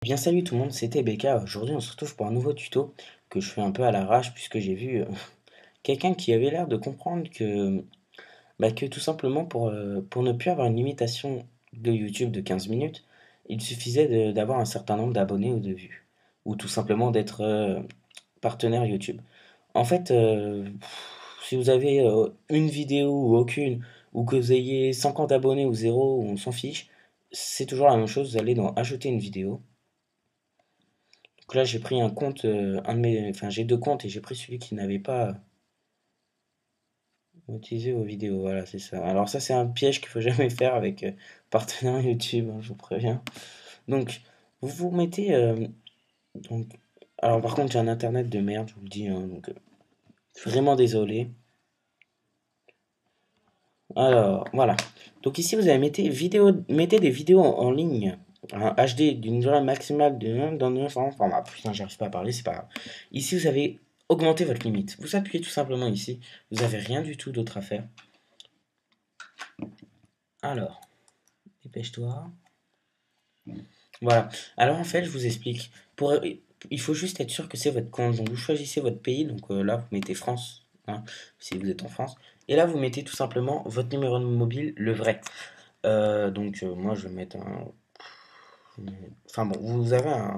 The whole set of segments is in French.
Bien salut tout le monde, c'était BK. Aujourd'hui on se retrouve pour un nouveau tuto que je fais un peu à l'arrache puisque j'ai vu quelqu'un qui avait l'air de comprendre que tout simplement pour ne plus avoir une limitation de YouTube de 15 minutes, il suffisait d'avoir un certain nombre d'abonnés ou de vues. Ou tout simplement d'être partenaire YouTube. En fait, si vous avez une vidéo ou aucune, ou que vous ayez 50 abonnés ou zéro, on s'en fiche, c'est toujours la même chose, vous allez dans ajouter une vidéo. Donc là, j'ai pris un compte, enfin, j'ai deux comptes et j'ai pris celui qui n'avait pas monétisé vos vidéos. Voilà, c'est ça. Alors ça, c'est un piège qu'il faut jamais faire avec partenaire YouTube, hein, je vous préviens. Donc, vous vous mettez, donc, alors par contre, j'ai un internet de merde, je vous le dis, hein, donc je suis vraiment désolé. Alors, voilà. Donc ici, vous allez mettez des vidéos en ligne, en HD d'une durée maximale de dans un format. Putain, j'arrive pas à parler, c'est pas grave. Ici, vous avez augmenté votre limite. Vous appuyez tout simplement ici. Vous avez rien du tout d'autre à faire. Alors, dépêche-toi. Voilà. Alors en fait, je vous explique. Il faut juste être sûr que c'est votre compte. Donc vous choisissez votre pays. Donc là, vous mettez France, hein, si vous êtes en France. Et là, vous mettez tout simplement votre numéro de mobile, le vrai. Moi, je vais mettre un. Enfin bon, vous avez un.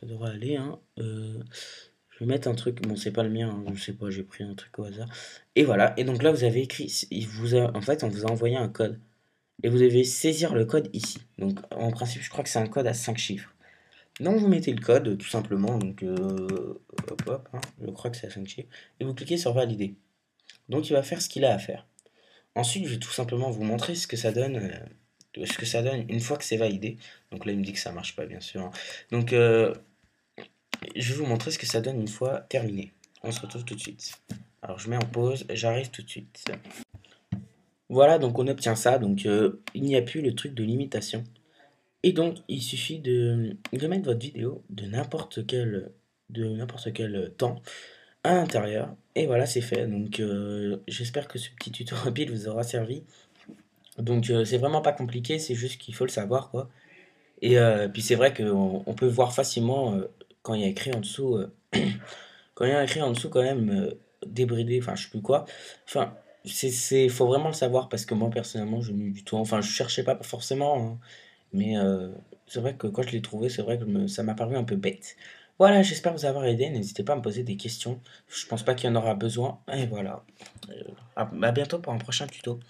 Ça devrait aller, hein. Je vais mettre un truc. Bon, c'est pas le mien, hein, je sais pas, j'ai pris un truc au hasard. Et voilà. Et donc là, vous avez écrit. En fait, on vous a envoyé un code. Et vous devez saisir le code ici. Donc en principe, je crois que c'est un code à 5 chiffres. Donc vous mettez le code tout simplement. Donc hop hop, hein, je crois que c'est à 5 chiffres. Et vous cliquez sur valider. Donc il va faire ce qu'il a à faire. Ensuite, je vais tout simplement vous montrer ce que ça donne une fois que c'est validé. Donc là, il me dit que ça marche pas, bien sûr, hein. Donc, je vais vous montrer ce que ça donne une fois terminé. On se retrouve tout de suite. Alors, je mets en pause, j'arrive tout de suite. Voilà, donc on obtient ça. Donc, il n'y a plus le truc de limitation. Et donc, il suffit de mettre votre vidéo de n'importe quel temps à l'intérieur. Et voilà, c'est fait. Donc, j'espère que ce petit tuto rapide vous aura servi. Donc c'est vraiment pas compliqué, c'est juste qu'il faut le savoir, quoi. Et puis c'est vrai qu'on peut voir facilement quand il y a écrit en dessous, quand il y a écrit en dessous quand même débridé, enfin je sais plus quoi. Enfin, faut vraiment le savoir parce que moi personnellement je n'ai eu du tout, enfin je cherchais pas forcément, hein, mais c'est vrai que quand je l'ai trouvé, c'est vrai que ça m'a paru un peu bête. Voilà, j'espère vous avoir aidé, n'hésitez pas à me poser des questions, je pense pas qu'il y en aura besoin, et voilà. À bientôt pour un prochain tuto,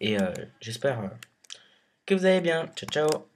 et j'espère que vous allez bien. Ciao, ciao.